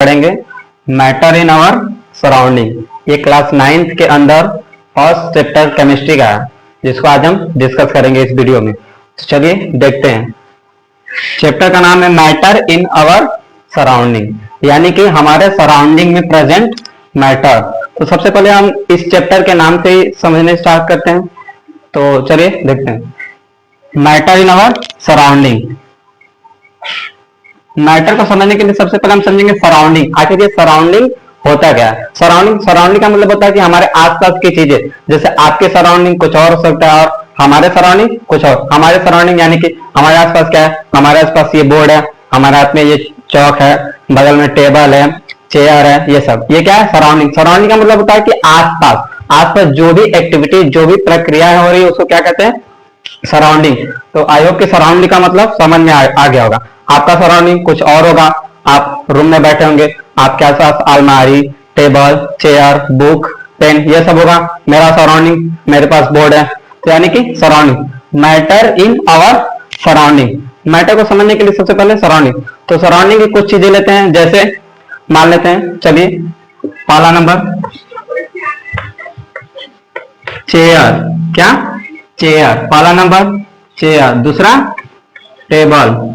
पढ़ेंगे matter in our surrounding. ये class 9th के अंदर फर्स्ट चैप्टर केमिस्ट्री का है, जिसको आज हम डिस्कस करेंगे इस वीडियो में। तो चलिए देखते हैं। चैप्टर का नाम है मैटर इन आवर सराउंडिंग, यानी कि हमारे सराउंडिंग में प्रेजेंट मैटर। तो सबसे पहले हम इस चैप्टर के नाम से ही समझने स्टार्ट करते हैं। तो चलिए देखते हैं matter in our surrounding. Matter को समझने के लिए सबसे पहले हम समझेंगे सराउंडिंग। आखिर ये सराउंडिंग होता क्या है। सराउंडिंग का मतलब होता है कि हमारे आसपास की चीजें, जैसे आपके सराउंडिंग कुछ और हो सकता है और हमारे सराउंडिंग कुछ और। हमारे सराउंडिंग यानी कि हमारे आसपास क्या है, हमारे आसपास ये बोर्ड है, हमारे हाथ में ये चौक है, बगल में टेबल है, चेयर है, ये सब ये क्या है सराउंडिंग। सराउंडिंग का मतलब होता है कि आसपास जो भी एक्टिविटी, जो भी प्रक्रिया हो रही है उसको क्या कहते हैं, सराउंडिंग। तो आई होप कि सराउंडिंग का मतलब समझ में आ गया होगा। आपका सराउंडिंग कुछ और होगा, आप रूम में बैठे होंगे, आपके आसपास अलमारी, टेबल, चेयर, बुक, पेन, ये सब होगा। मेरा सराउंडिंग, मेरे पास बोर्ड है, तो यानी कि surrounding. Matter in our surrounding. Matter को समझने के लिए सबसे पहले सराउंडिंग, तो सराउंडिंग की कुछ चीजें लेते हैं। जैसे मान लेते हैं, चलिए पहला नंबर चेयर। क्या चेयर, पहला नंबर चेयर। दूसरा टेबल।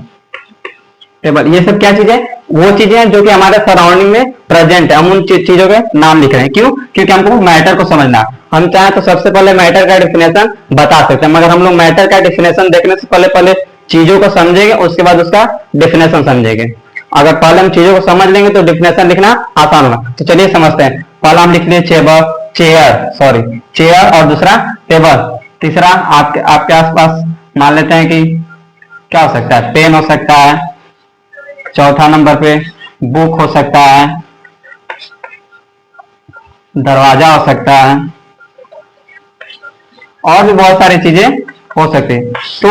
ये सब क्या चीजें, वो चीजें हैं जो कि हमारे सराउंडिंग में प्रेजेंट है। हम उन चीजों के नाम लिख रहे हैं, क्यों? क्योंकि हमको मैटर को समझना है। हम चाहें तो सबसे पहले मैटर का डेफिनेशन बता सकते हैं, मगर हम लोग मैटर का डेफिनेशन देखने से पहले चीजों को समझेंगे, उसके बाद उसका डेफिनेशन समझेंगे। अगर पहले हम चीजों को समझ लेंगे तो डेफिनेशन लिखना आसान होगा। तो चलिए समझते हैं। पहला हम लिख लिए चेयर और दूसरा टेबल। तीसरा आपके आसपास मान लेते हैं कि क्या हो सकता है, पेन हो सकता है। चौथा नंबर पे बुक हो सकता है, दरवाजा हो सकता है, और भी बहुत सारी चीजें हो सकती है। तो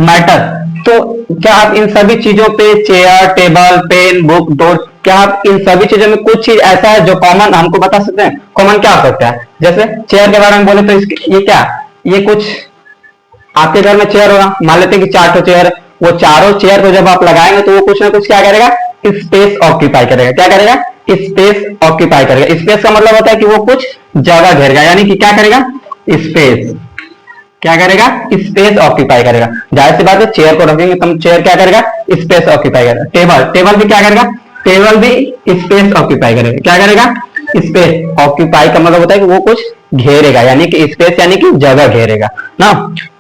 मैटर, तो क्या आप इन सभी चीजों पे, chair, table, pen, book, door, क्या आप इन सभी चीजों में कुछ चीज ऐसा है जो कॉमन हमको बता सकते हैं? कॉमन क्या हो सकता है? जैसे चेयर के बारे में बोले तो ये क्या, ये कुछ आपके घर में चेयर होगा, मान लेते हैं कि 4 चेयर है। वो चारों चेयर को जब आप लगाएंगे तो वो कुछ ना कुछ क्या करेगा, स्पेस ऑक्यूपाई करेगा। क्या करेगा? स्पेस ऑक्यूपाई करेगा। स्पेस का मतलब होता है कि वो कुछ जगह घेरेगा, यानी कि क्या करेगा, स्पेस। क्या करेगा? स्पेस ऑक्यूपाई करेगा। जाहिर सी बात है, चेयर को रखेंगे तो चेयर क्या करेगा, स्पेस ऑक्यूपाई करेगा। टेबल भी क्या करेगा, टेबल भी स्पेस ऑक्यूपाई करेगा। क्या करेगा? स्पेस ऑक्यूपाई का मतलब होता है कि वो कुछ घेरेगा, यानी कि स्पेस यानी कि जगह घेरेगा ना।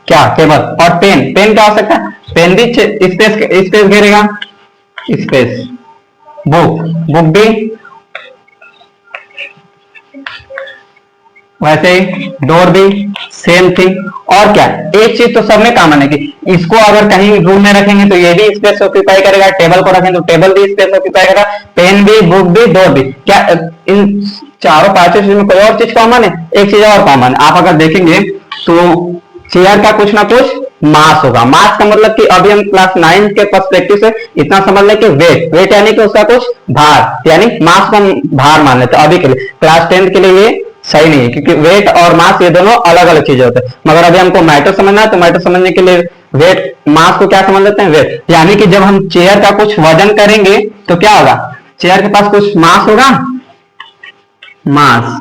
क्या टेबल। और पेन क्या हो सकता है, पेन भी स्पेस घेरेगा, स्पेस। बुक भी वैसे ही, डोर भी सेम थिंग। और क्या, एक चीज तो सब में कॉमन है कि इसको अगर कहीं रूम में रखेंगे तो ये भी स्पेस ऑक्यूपाई करेगा, टेबल को रखेंगे तो टेबल भी स्पेस ऑक्यूपाई करेगा, पेन भी, बुक भी, डोर भी। क्या इन चारों पांचों चीजों में कोई और चीज कॉमन है? एक चीज और कॉमन है। आप अगर देखेंगे तो चेयर का कुछ ना कुछ मास होगा। मास का मतलब कि अभी हम क्लास 9 के पर्सपेक्टिव से इतना समझ लें कि वेट यानी कि उसका कुछ भार, यानी मास को हम भार मान लेते हैं अभी के लिए। क्लास 10 के लिए ये सही नहीं है, क्योंकि वेट और मास ये दोनों अलग अलग चीजें होते हैं। मगर अभी हमको मैटर समझना है, तो मैटर समझने के लिए वेट, मास को क्या समझ लेते हैं, वेट। यानी कि जब हम चेयर का कुछ वजन करेंगे तो क्या होगा, चेयर के पास कुछ मास होगा, मास।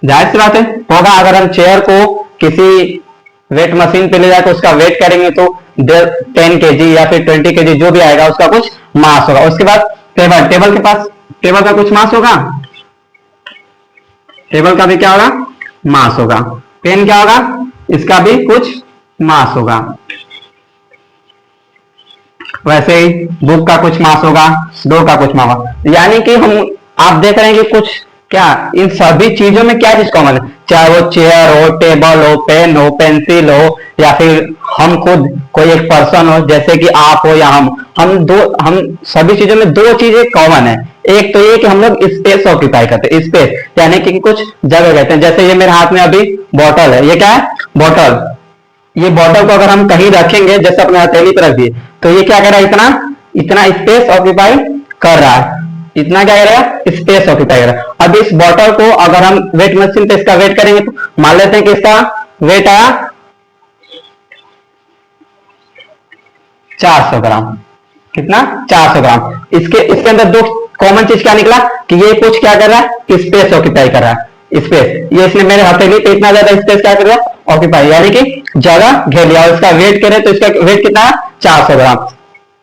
जाहिर सी बात है होगा। अगर हम चेयर को किसी वेट मशीन पे ले जाकर उसका वेट करेंगे तो 10 केजी या फिर 20 केजी जो भी आएगा उसका कुछ मास होगा। उसके बाद टेबल के पास, टेबल का कुछ मास होगा, टेबल का भी क्या होगा, मास होगा। पेन क्या होगा, इसका भी कुछ मास होगा। वैसे ही बुक का कुछ मास होगा, डोर का कुछ मास होगा। यानी कि हम, आप देख रहे हैं कि कुछ क्या, इन सभी चीजों में क्या चीज कॉमन है, चाहे वो चेयर हो, टेबल हो, पेन हो, पेंसिल हो, या फिर हम खुद कोई एक पर्सन हो जैसे कि आप हो या हम सभी चीजों में दो चीजें कॉमन है। एक तो ये कि हम लोग स्पेस ऑक्यूपाई करते हैं, स्पेस यानी कि कुछ जगह कहते हैं। जैसे ये मेरे हाथ में अभी बॉटल है, ये क्या है, बॉटल। ये बॉटल को अगर हम कहीं रखेंगे, जैसे अपने हथेली पर रख दिए, तो ये क्या कर रहा है, इतना स्पेस ऑक्यूपाई कर रहा है। इतना क्या करेगा, स्पेस ऑक्यूपाई करेगा। अब इस बॉटल को अगर हम वेट मशीन पे इसका वेट करेंगे, तो मान लेते हैं कि इसका वेट आया 400 ग्राम। कितना, 400 ग्राम। इसके अंदर कॉमन चीज क्या निकला कि ये कुछ क्या कर रहा है, स्पेस ऑक्यूपाई कर रहा है, स्पेस। ये इसने मेरे हथेली पे इतना ज्यादा स्पेस क्या कर रहा है, ऑक्यूपाई, यानी कि जगह घेर लिया। और इसका वेट करें तो इसका वेट कितना है, 400 ग्राम।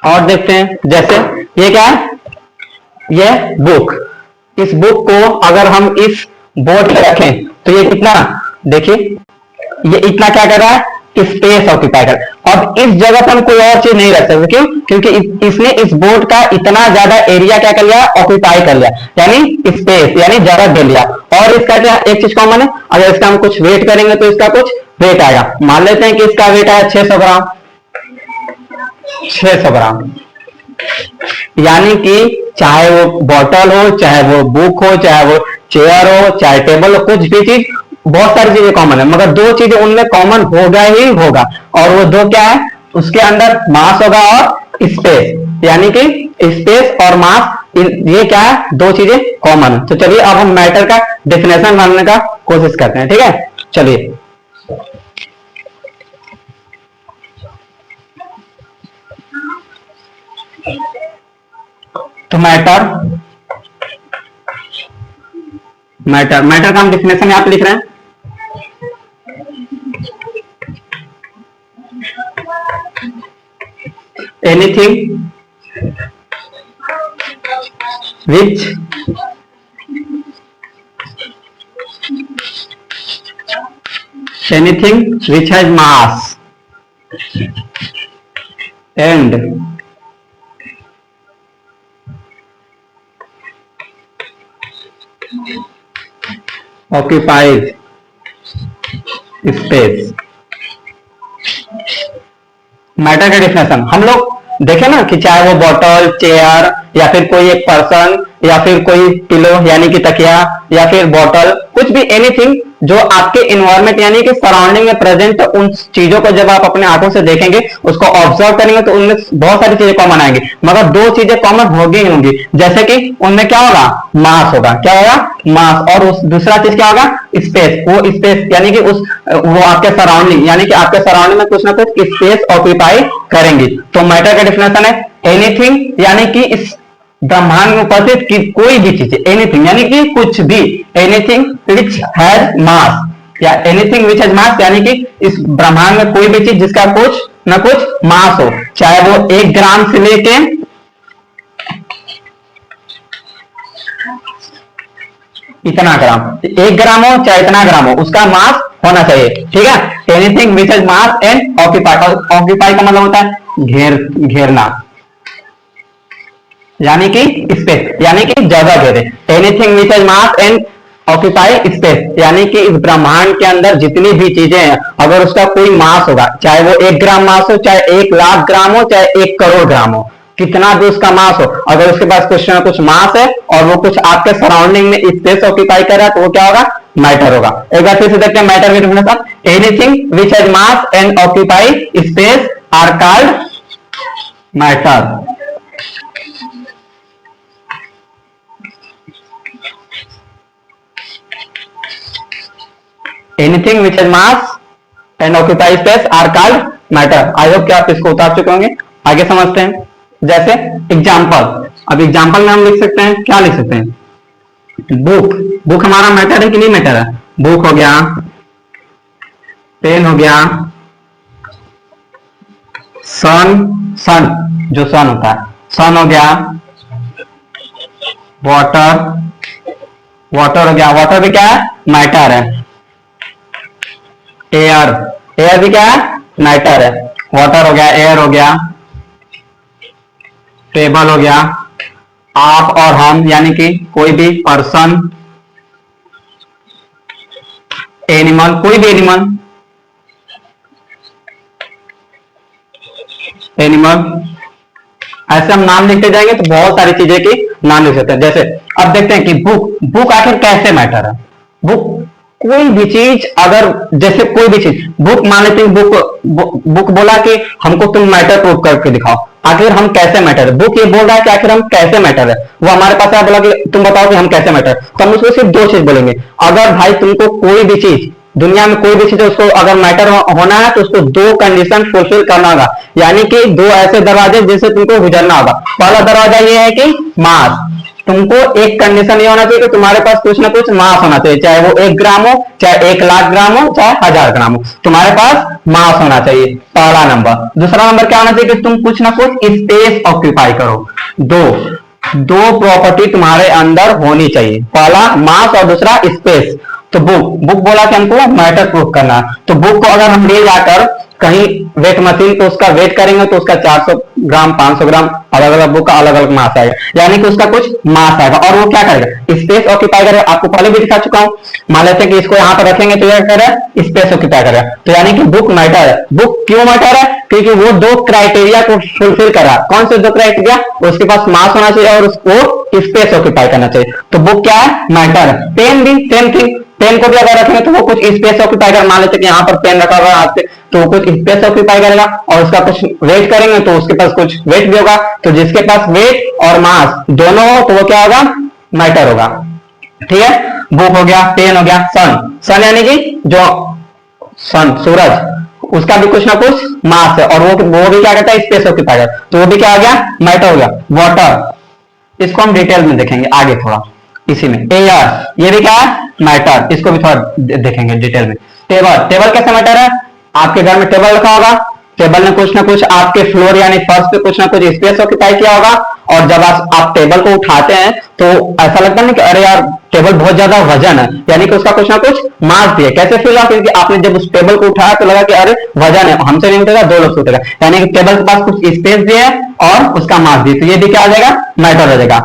और देखते हैं, जैसे ये क्या है, ये बुक। इस बुक को अगर हम इस बोर्ड पे रखें तो ये कितना, देखिए ये इतना क्या कर रहा है, स्पेस ऑक्यूपाई कर। अब इस जगह पर हम कोई और चीज नहीं रख सकते, क्यों, क्योंकि इसने इस बोर्ड का इतना ज्यादा एरिया क्या कर लिया, ऑक्यूपाई कर लिया, यानी स्पेस, यानी जगह दे लिया। और इसका क्या एक चीज कॉमन है, अगर इसका हम कुछ वेट करेंगे तो इसका कुछ वेट आएगा। मान लेते हैं कि इसका वेट आया 600 ग्राम, 600 ग्राम, यानी कि चाहे वो बॉटल हो, चाहे वो बुक हो, चाहे वो चेयर हो, चाहे टेबल हो, कुछ भी चीज, बहुत सारी चीजें कॉमन है, मगर दो चीजें उनमें कॉमन होगा ही होगा। और वो दो क्या है, उसके अंदर मास होगा और स्पेस, यानी कि स्पेस और मास, ये क्या है, दो चीजें कॉमन है। तो चलिए अब हम मैटर का डेफिनेशन जानने का कोशिश करते हैं, ठीक है। चलिए तो मैटर का हम डेफिनेशन यहां पे लिख रहे हैं। Anything which has mass and occupies space। Matter का डेफिनेशन हम लोग देखे ना कि चाहे वो बॉटल, चेयर, या फिर कोई एक पर्सन, या फिर कोई पिलो यानी कि तकिया, या फिर बॉटल, कुछ भी एनीथिंग जो आपके इन्वायरमेंट यानी कि सराउंडिंग में प्रेजेंट, उन चीजों को जब आप अपने आंखों से देखेंगे, उसको ऑब्जर्व करेंगे, तो उनमें बहुत सारी चीजें कॉमन आएंगी, मगर दो चीजें कॉमन होगी ही होंगी। जैसे कि उनमें क्या होगा, मास होगा, क्या होगा, मास। और उस दूसरा चीज क्या होगा, स्पेस। वो स्पेस यानी कि वो आपके सराउंडिंग, यानी कि आपके सराउंडिंग में कुछ ना कुछ स्पेस ऑक्यूपाई करेंगी। तो मैटर का डेफिनेशन है एनीथिंग, यानी कि इस ब्रह्मांड में उपस्थित की कोई भी चीज, एनीथिंग यानी कि कुछ भी, एनीथिंग विच हैज मास, या एनीथिंग विच हैज मास, यानी कि इस ब्रह्मांड में कोई भी चीज जिसका कुछ ना कुछ मास हो, चाहे वो 1 ग्राम से लेके इतना ग्राम, 1 ग्राम हो चाहे इतना ग्राम हो, उसका मास होना चाहिए, ठीक है। Anything which has mass and occupy. Occupy का मतलब होता है घेरना, यानी कि स्पेस, यानी कि जगह घेरे। Anything which has mass and occupy space, यानी कि इस ब्रह्मांड के अंदर जितनी भी चीजें हैं, अगर उसका कोई मास होगा, चाहे वो 1 ग्राम मास हो, चाहे 1 लाख ग्राम हो, चाहे 1 करोड़ ग्राम हो, कितना भी उसका मास हो, अगर उसके पास कुछ ना कुछ मास है और वो कुछ आपके सराउंडिंग में स्पेस ऑक्यूपाई कर रहा है, तो वो क्या होगा, मैटर होगा। एक बार फिर से देखते हैं मैटर की definition. Anything which has mass and occupy space are called matter. Anything which has mass and occupy space are called matter. I hope कि आप इसको उतार चुके होंगे। आगे समझते हैं, जैसे एग्जाम्पल। अब एग्जाम्पल में हम लिख सकते हैं, क्या लिख सकते हैं, बुक। बुक हमारा मैटर है कि नहीं मैटर है, बुक हो गया, पेन हो गया, सन जो सन होता है, सन हो गया, वाटर हो गया, वाटर भी क्या है, मैटर है। एयर भी क्या है, मैटर है। वाटर हो गया, एयर हो गया, टेबल हो गया, आप और हम यानी कि कोई भी पर्सन, एनिमल, कोई भी एनिमल, ऐसे हम नाम लिखते जाएंगे तो बहुत सारी चीजें की नाम लिख सकते हैं। जैसे अब देखते हैं कि बुक आखिर कैसे मैटर है। बुक कोई भी चीज, अगर जैसे कोई भी चीज, बुक मान लेते हैं, बुक बोला कि हमको तुम मैटर प्रूव करके दिखाओ, आखिर हम कैसे मैटर है। बुक ये बोल रहा है कि आखिर हम कैसे मैटर है। वो हमारे पास आया, बोला कि तुम बताओ कि हम कैसे मैटर, तो हम उसको सिर्फ 2 चीज बोलेंगे। अगर भाई तुमको कोई भी चीज, दुनिया में कोई भी चीज उसको अगर मैटर होना है तो उसको 2 कंडीशन फुलफिल करना होगा, यानी कि 2 ऐसे दरवाजे जिनसे तुमको गुजरना होगा। पहला दरवाजा ये है कि मास, तुमको एक कंडीशन ये होना चाहिए कि तुम्हारे पास कुछ ना कुछ मास होना चाहिए, चाहे वो 1 ग्राम हो, चाहे 1 लाख ग्राम हो, चाहे 1000 ग्राम हो, तुम्हारे पास मास होना चाहिए, पहला नंबर। दूसरा नंबर क्या होना चाहिए कि तुम कुछ ना कुछ स्पेस ऑक्यूपाई करो। दो दो प्रॉपर्टी तुम्हारे अंदर होनी चाहिए, पहला मास और दूसरा स्पेस। तो बुक बोला कि हमको मैटर प्रूफ करना है, तो बुक को अगर हम ले जाकर कहीं वेट मशीन तो उसका वेट करेंगे तो उसका 400 ग्राम 500 ग्राम अलग अलग बुक का अलग अलग मास आएगा, यानी कि उसका कुछ मास आएगा। और वो क्या करेगा, स्पेस ऑक्यूपाई करेगा। आपको पहले भी दिखा चुका हूं, मान लेते हैं कि इसको यहाँ पर रखेंगे तो यह करेगा स्पेस ऑक्यूपाई करेगा, तो यानी कि बुक मैटर है। बुक क्यों मैटर है, क्योंकि वो दो क्राइटेरिया को फुलफिल कर रहा है। कौन से दो क्राइटेरिया, उसके पास मास होना चाहिए और उसको स्पेस ऑक्यूपाई करना चाहिए, तो बुक क्या है, मैटर है। पेन भी सेम थिंग, पेन को भी अगर रखेंगे तो वो कुछ स्पेस ऑक्यूपाई कर, मान लेते हैं कि यहाँ पर पेन रखा हुआ है हाथ पे, तो वो कुछ स्पेस ऑक्यूपाई करेगा और उसका कुछ वेट करेंगे तो उसके पास कुछ वेट भी होगा। तो जिसके पास वेट और मास दोनों हो तो वो क्या होगा, मैटर होगा। ठीक है, बुक हो गया, पेन हो गया, सन यानी कि जो सन सूरज, उसका भी कुछ ना कुछ मास है और वो भी क्या करता है, स्पेस ऑक्यूपाई करता है, तो वो भी क्या हो गया, मैटर हो गया। वाटर, इसको हम डिटेल में देखेंगे आगे थोड़ा इसी में। एयर, ये भी क्या है, मैटर, इसको भी थोड़ा देखेंगे डिटेल में। टेबल कैसे मैटर है, आपके घर में टेबल रखा होगा, टेबल ने कुछ ना कुछ आपके फ्लोर यानी फर्श पे कुछ ना कुछ स्पेस ऑक्यूपाई किया होगा, और जब आप टेबल को उठाते हैं तो ऐसा लगता है ना कि अरे यार टेबल बहुत ज्यादा वजन है, यानी कि उसका कुछ ना कुछ मास दिया। कैसे फील हुआ, क्योंकि आपने जब उस टेबल को उठाया तो लगा कि अरे वजन है, हमसे नहीं उठेगा, दो लोग से उठेगा, यानी कि टेबल के पास कुछ स्पेस दिया है और उसका मास दिया, तो ये भी क्या आ जाएगा, मैटर हो जाएगा।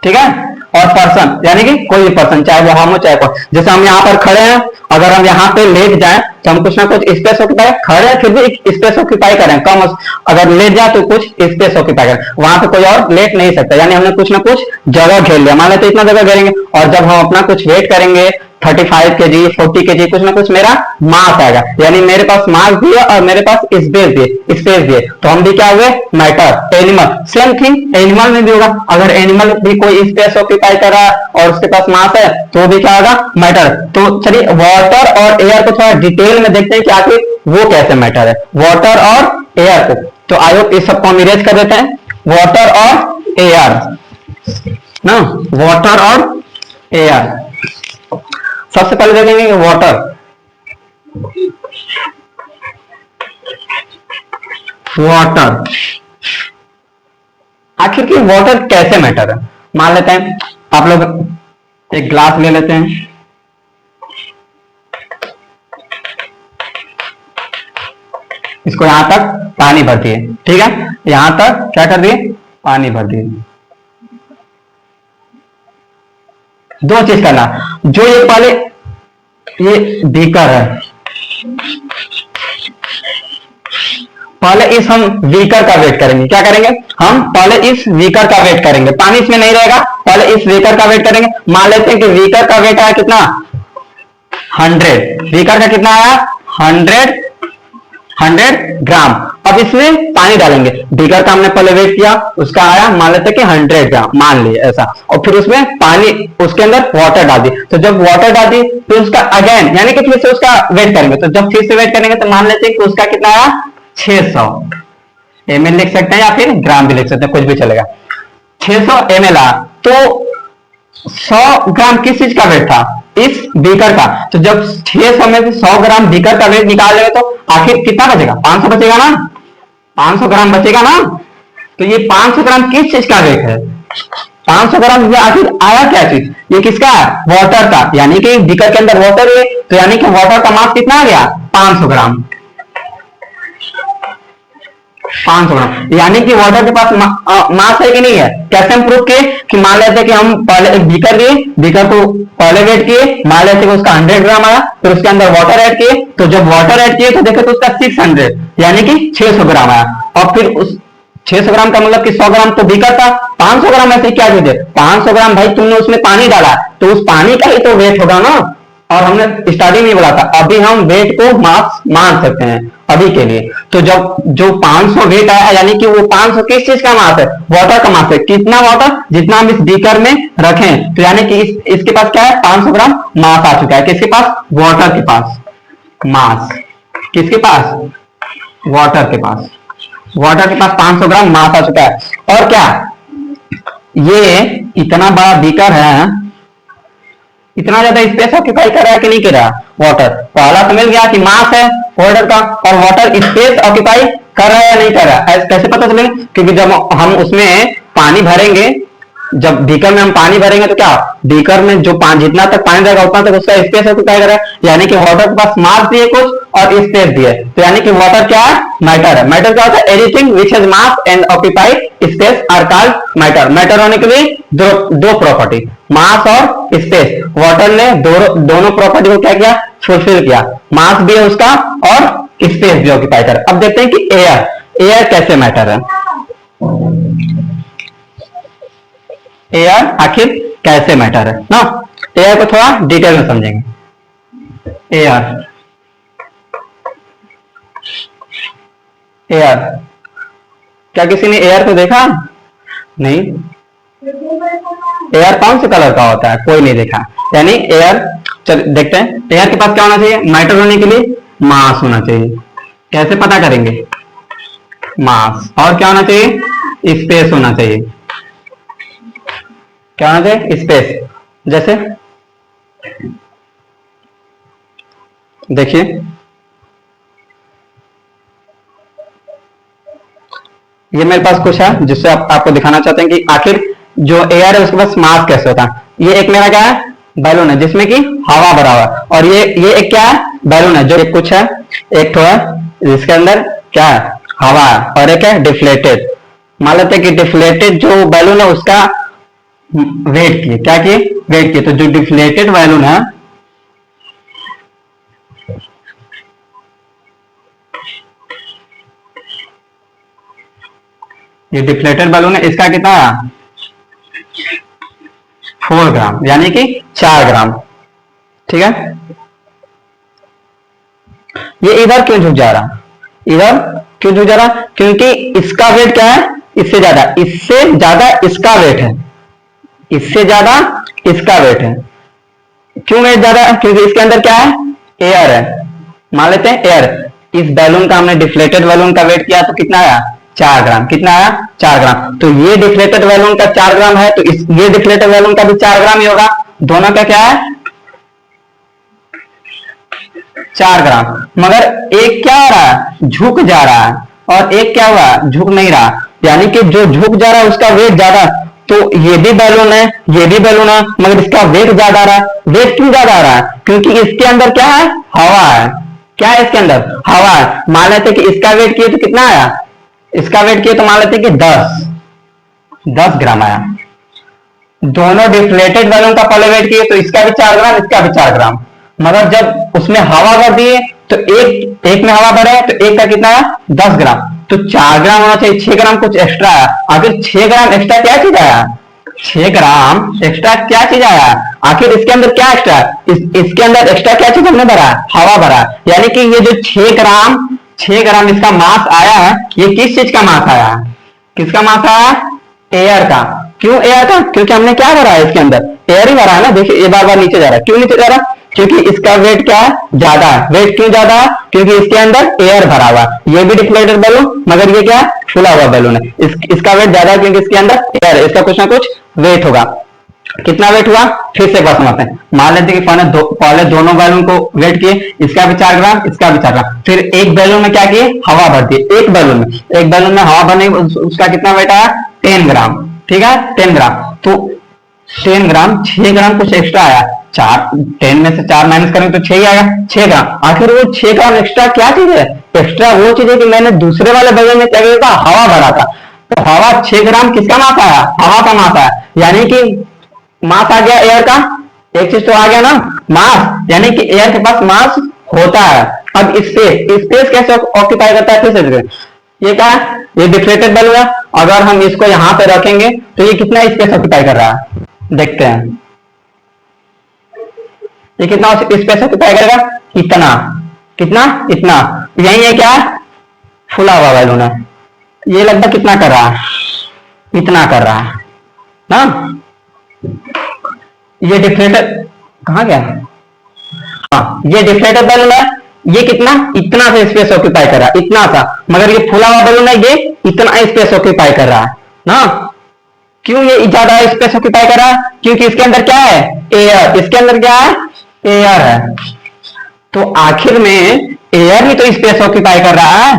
ठीक है, और पर्सन यानी कि कोई भी पर्सन, चाहे वो हम हो चाहे कोई, जैसे हम यहाँ पर खड़े हैं, अगर हम यहाँ पे लेट जाएं तो हम कुछ ना कुछ स्पेस ऑक्यूपाई, खड़े हैं फिर भी स्पेस ऑक्यूपाई करें, कम अगर लेट जाए तो कुछ स्पेस ऑक्यूपाई करें, वहां पे कोई और लेट नहीं सकता, यानी हमने कुछ ना कुछ जगह घेर लिया, मान लेते इतना जगह घेरेंगे, और जब हम अपना कुछ वेट करेंगे 35 kg 40 kg कुछ ना कुछ मेरा मास आएगा, यानी मेरे पास मास भी है और मेरे पास स्पेस भी है, तो हम भी क्या हुए, matter. Animal same thing, animal में भी होगा, अगर एनिमल भी कोई स्पेस ऑक्यूपाई कर रहा है और उसके पास मास है तो भी क्या होगा, मैटर। तो चलिए वाटर और एयर को थोड़ा डिटेल में देखते हैं कि आखिर वो कैसे मैटर है, वाटर और एयर को। तो आई होप इस सबको हम इरेज कर देते हैं, वाटर और एयर ना, वाटर और एयर। सबसे पहले देखेंगे वाटर, आखिर की वाटर कैसे मैटर है। मान लेते हैं आप लोग एक ग्लास ले लेते हैं, इसको यहां तक पानी भर दिए, ठीक है, यहां तक क्या कर दिए, पानी भर दिए। दो चीज करना, जो ये पहले ये बीकर है, पहले इस हम बीकर का वेट करेंगे, क्या करेंगे, हम पहले इस बीकर का वेट करेंगे, पानी इसमें नहीं रहेगा, पहले इस बीकर का वेट करेंगे। मान लेते हैं कि बीकर का वेट आया कितना, 100, बीकर का कितना आया, 100 ग्राम। अब इसमें पानी डालेंगे, बीकर का हमने पहले वेट किया, उसका आया मान लेते कि 100 ग्राम, मान लिए ऐसा, और फिर उसमें पानी, उसके अंदर वाटर डाल दी, तो जब वाटर डाल दी तो उसका अगेन यानी कि फिर से उसका वेट करेंगे, तो जब फिर से वेट करेंगे तो मान लेते हैं कि उसका कितना आया, 600 ml लिख सकते हैं या फिर ग्राम भी लिख सकते हैं, कुछ भी चलेगा। 600 ml आ, तो 100 ग्राम किस चीज का वेट था, इस बीकर का, तो जब 600 में से 100 ग्राम बीकर का वेट निकाल लेंगे तो आखिर कितना बचेगा, 500 बचेगा ना, 500 ग्राम बचेगा ना। तो ये 500 ग्राम किस चीज का वेट है, 500 ग्राम ये आखिर आया क्या चीज, ये किसका, वाटर का, यानी कि बीकर के अंदर वाटर है, तो यानी कि वाटर का मास कितना आ गया, 500 ग्राम, 500 ग्राम, यानी कि वाटर के पास मास है कि नहीं है। कैसे हम प्रूव किए, कि मान लेते हैं कि हम पहले एक बीकर लिए, बीकर को पहले वेट किए, मान लेते हैं कि उसका 100 ग्राम आया, फिर उसके अंदर वाटर ऐड किए, तो जब वाटर ऐड किए तो देखे तो उसका 600 यानी कि 600 ग्राम आया, और फिर उस 600 ग्राम का मतलब कि 100 ग्राम तो बीकर था, 500 ग्राम ऐसे क्या चीज है, 500 ग्राम भाई तुमने उसमें पानी डाला, तो उस पानी का ही तो वेट होगा ना, और हमने स्टार्टिंग में बोला था अभी हम वेट को मास मान सकते हैं अभी के लिए। तो जब जो 500 वेट आया, यानी कि वो 500 किस चीज का मास है, वाटर का मास है, कितना वाटर, जितना हम इस बीकर में रखें, तो यानी कि इसके पास क्या है, 500 ग्राम मास आ चुका है, किसके पास, वाटर के पास मास, किसके पास, वाटर के पास, वाटर के पास 500 ग्राम मास आ चुका है। और क्या, ये इतना बड़ा बीकर है, इतना ज्यादा स्पेस ऑक्यूपाई कर रहा है कि नहीं कर रहा वाटर। पहला तो मिल गया कि मास है वाटर का, और वाटर स्पेस ऑक्यूपाई कर रहा है या नहीं कर रहा है, कैसे पता चलेगा? क्योंकि जब हम उसमें पानी भरेंगे, जब बीकर में हम पानी भरेंगे तो क्या बीकर में जो जितना तक पानी रहेगा उतना तक उसका स्पेस ऑक्यूपाई करेगा, यानी कि वाटर के पास मास भी है कुछ और स्पेस भी है। तो यानी कि वाटर क्या है? मैटर है। मैटर क्या होता है? Anything which has mass and occupied space are called matter. Matter होने के लिए दो प्रॉपर्टी, मास और स्पेस। वाटर ने दोनों प्रॉपर्टी को क्या किया? फुलफिल किया। मास भी है उसका और स्पेस भी ऑक्यूपाई कर। अब देखते हैं कि एयर कैसे मैटर है। एयर आखिर कैसे मैटर है ना, एयर को थोड़ा डिटेल में समझेंगे। एयर क्या किसी ने एयर को देखा? नहीं। एयर कौन से कलर का होता है? कोई नहीं देखा। यानी एयर, चल देखते हैं। एयर के पास क्या होना चाहिए? मैटर होने के लिए मास होना चाहिए। कैसे पता करेंगे? मास। और क्या होना चाहिए? स्पेस होना चाहिए। क्या होना चाहिए? स्पेस। जैसे देखिए, ये मेरे पास कुछ है जिससे आपको दिखाना चाहते हैं कि आखिर जो एयर है उसके पास मास कैसे होता है। ये एक मेरा क्या है? बैलून है जिसमें कि हवा भरा हुआ है, और ये एक क्या है? बैलून है जो एक कुछ है, एक तो है जिसके अंदर क्या है? हवा है, और एक है डिफ्लेटेड। मान लेते हैं कि डिफ्लेटेड जो बैलून है उसका वेट किए, क्या किए? वेट किए। तो जो डिफ्लेटेड बैलून है, ये डिफ्लेटेड बैलून है, इसका कितना? 4 ग्राम, यानी कि 4 ग्राम। ठीक है। ये इधर क्यों झुक जा रहा? इधर क्यों झुक जा रहा? क्योंकि इसका वेट क्या है? इससे ज्यादा इसका वेट है, इससे ज्यादा इसका वेट है। क्यों वेट ज्यादा है? क्योंकि इसके अंदर क्या है? एयर है। मान लेते हैं एयर। इस बैलून का हमने डिफ्लेटेड बैलून का वेट किया तो कितना आया? 4 ग्राम। कितना आया? 4 ग्राम। तो ये डिफ्लेटेड बैलून का 4 ग्राम है, तो ये डिफ्लेटेड बैलून का भी 4 ग्राम ही होगा। दोनों का क्या है? 4 ग्राम। मगर एक क्या हो रहा है? झुक जा रहा है, और एक क्या हुआ? झुक नहीं रहा। यानी कि जो झुक जा रहा है उसका वेट ज्यादा। तो ये भी बैलून है, ये भी बैलून है, मगर इसका वेट ज्यादा आ रहा है। वेट क्यों ज्यादा आ रहा है? क्योंकि इसके अंदर क्या है? हवा है। क्या है इसके अंदर? हवा है। मान लेते कि इसका वेट किए तो कितना आया? इसका वेट किए तो मान लेते कि 10 ग्राम आया। दोनों डिफ्लेटेड बैलून का पहले वेट किए तो इसका भी 4 ग्राम, इसका भी 4 ग्राम। मगर जब उसमें हवा भर दिए तो एक में हवा भरा है तो एक का कितना है? 10 ग्राम। तो 4 ग्राम होना चाहिए, 6 ग्राम कुछ एक्स्ट्रा आया। आखिर 6 ग्राम एक्स्ट्रा क्या चीज आया? 6 ग्राम एक्स्ट्रा क्या चीज आया? आखिर इसके अंदर क्या एक्स्ट्रा? इसके अंदर एक्स्ट्रा क्या चीज हमने भरा? हवा भरा। यानी कि ये जो 6 ग्राम इसका मास आया है, ये किस चीज का मास आया? किसका मास आया? एयर का। क्यों एयर का? क्योंकि हमने क्या भरा है इसके अंदर? एयर ही भरा है ना। देखिए ये बार बार नीचे जा रहा है। क्यों नीचे जा रहा है? क्योंकि इसका वेट क्या है? ज्यादा है। वेट क्यों ज्यादा है? क्योंकि इसके अंदर एयर भरा हुआ। ये भी डिफ्लेटेड बैलून, मगर ये क्या है? फुला हुआ बैलून है। इसका वेट ज्यादा है क्योंकि इसके अंदर एयर है। इसका कुछ ना कुछ वेट होगा। कितना वेट हुआ? फिर से एक बार समझते हैं। मान लेते हैं कि पहले दोनों बैलून को वेट किए, इसका भी 4 ग्राम, इसका भी 4 ग्राम। फिर एक बैलून में क्या किए? हवा भर दी। एक बैलून में हवा भरने, उसका कितना वेट आया? 10 ग्राम। ठीक है, 10 ग्राम। तो 10 ग्राम, 6 ग्राम कुछ एक्स्ट्रा आया। 10 में से 4 माइनस करेंगे तो 6 ही आएगा। 6 ग्राम। आखिर वो 6 ग्राम एक्स्ट्रा क्या चीज है? एक्स्ट्रा वो चीज है कि मैंने दूसरे वाले बैलून में क्या किया था? हवा भरा था। तो हवा 6 ग्राम किसका मास आया? हवा का मास आया। यानी कि मास आ गया एयर का। एक चीज तो आ गया ना, मास। यानी कि एयर के पास मास होता है। अब स्पेस कैसे ऑक्यूपाई करता है? फिर से ये क्या है? ये डिफ्लेटेड बैलून है। अगर हम इसको यहां पे रखेंगे तो ये कितना स्पेस ऑक्यूपाई कर रहा है? देखते हैं ये कितना स्पेस ऑक्यूपाई करेगा? इतना। कितना? इतना। यही है क्या? फुला हुआ बैलून है। ये लगभग कितना कर रहा है? इतना कर रहा है ना। ये डिफ्लेटेड कहां गया? हाँ, ये डिफ्लेटेड बैलून है। ये कितना? इतना सा स्पेस ऑक्यूपाई कर रहा है, इतना सा। मगर ये फुला हुआ बैलून है, ये इतना स्पेस ऑक्यूपाई कर रहा है ना। क्यों ये ज्यादा स्पेस ऑक्यूपाई कर रहा है? क्योंकि इसके अंदर क्या है? एयर। इसके अंदर क्या है? एयर है। तो आखिर में एयर ही तो स्पेस ऑक्यूपाई कर रहा है,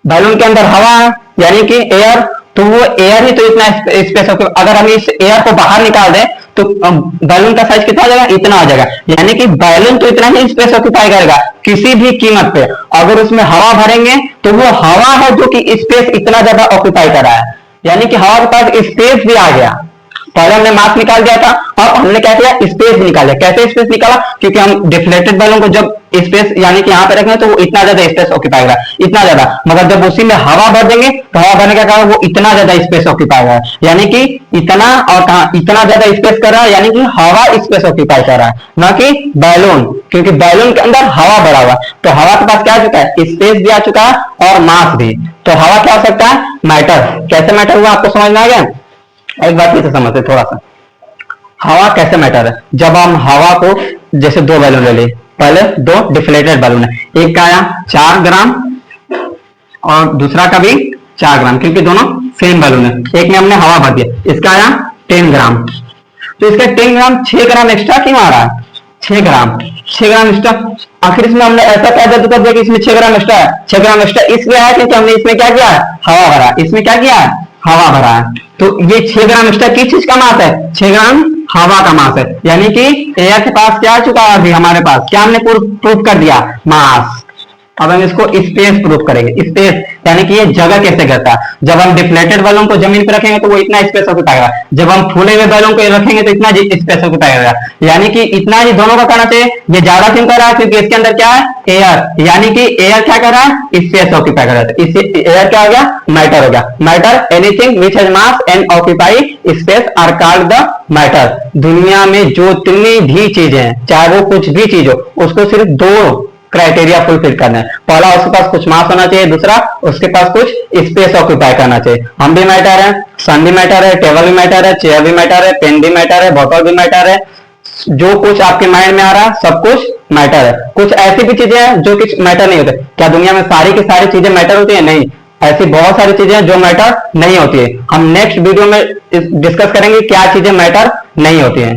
बैलून के अंदर हवा है यानी कि एयर, तो वो एयर ही तो इतना स्पेस ऑक्यूपाई। अगर हम इस एयर को बाहर निकाल दें तो बैलून का साइज कितना हो जाएगा? इतना हो जाएगा। यानी कि बैलून तो इतना ही स्पेस ऑक्यूपाई करेगा किसी भी कीमत पे। अगर उसमें हवा भरेंगे तो वो हवा है जो कि स्पेस इतना ज्यादा ऑक्यूपाई कर रहा है, यानी कि हवा के पास स्पेस भी आ गया। पहले हमने मास निकाल दिया था और हमने क्या किया? स्पेस भी निकाल दिया। कैसे स्पेस निकाला? क्योंकि हम डिफ्लेक्टेड बैलून को जब स्पेस यानी कि यहां पे रखेंगे तो वो इतना ज्यादा स्पेस ऑक्यूपाई करेगा, इतना ज्यादा। मगर जब उसी में हवा भर देंगे तो हवा भरने का कारण वो इतना ज्यादा स्पेस ऑक्यूपाई कर रहा है, यानी कि इतना और कहा इतना ज्यादा स्पेस कर रहा है, यानी कि हवा स्पेस ऑक्यूपाई कर रहा है, ना कि बैलून। क्योंकि बैलून के अंदर हवा भरा हुआ, तो हवा के पास क्या आ चुका है? स्पेस भी आ चुका है और मास भी। तो हवा क्या हो सकता है? मैटर। कैसे मैटर हुआ आपको समझ में आ गया? एक बात ये समझते थोड़ा सा, हवा कैसे मैटर है। जब हम हवा को, जैसे दो बैलून ले लिए, पहले दो डिफ्लेटेड बैलून है, एक का आया 4 ग्राम और दूसरा का भी 4 ग्राम, क्योंकि दोनों सेम बैलून है। एक में हमने हवा भर दिया, इसका आया 10 ग्राम, तो इसका 10 ग्राम 6 ग्राम एक्स्ट्रा क्यों आ रहा है? 6 ग्राम 6 ग्राम एक्स्ट्रा। आखिर इसमें हमने ऐसा क्या जादू कर दिया कि इसमें 6 ग्राम एक्स्ट्रा है? 6 ग्राम एक्स्ट्रा इसलिए आया क्योंकि हमने इसमें क्या किया? हवा भरा। इसमें क्या किया? हवा भरा है। तो ये 6 ग्राम एक्स्ट्रा किस चीज का मास है? 6 ग्राम हवा का मास है, यानी कि एयर के पास क्या आ चुका है? अभी हमारे पास क्या हमने प्रूफ कर दिया? मास। अब हम इसको स्पेस प्रूफ करेंगे। स्पेस यानी कि ये जगह कैसे करता है। जब हम डिफ्लेटेड बैलून को जमीन पर रखेंगे तो वो इतना स्पेस ऑक्यूपाई करेगा, जब हम फूले हुए बैलून को रखेंगे तो इतना स्पेस ऑक्यूपाई करेगा, यानी कि इतना ही दोनों का करना चाहिए। ये ज्यादा क्यों कर रहा है? क्योंकि इसके अंदर क्या है? एयर, यानी कि एयर क्या कर रहा है? स्पेस ऑक्यूपाई कर रहा है। इससे एयर क्या हो गया? मैटर हो गया। Matter anything which has mass and occupy space are called the matter. दुनिया में जो जितनी भी चीजें हैं, चाहे वो कुछ भी चीज हो, उसको सिर्फ दो क्राइटेरिया फुलफिल करना है। पहला, उसके पास कुछ मास होना चाहिए, दूसरा उसके पास कुछ स्पेस ऑक्यूपाई करना चाहिए। हम भी मैटर है, सन भी मैटर है, टेबल भी मैटर है, चेयर भी मैटर है, पेन भी मैटर है, बोतल भी मैटर है। जो कुछ आपके माइंड में आ रहा है सब कुछ मैटर है। कुछ ऐसी भी चीजें हैं जो कि मैटर नहीं होते। क्या दुनिया में सारी की सारी चीजें मैटर होती है? नहीं, ऐसी बहुत सारी चीजें हैं जो मैटर नहीं होती है। हम नेक्स्ट वीडियो में डिस्कस करेंगे क्या चीजें मैटर नहीं होती हैं।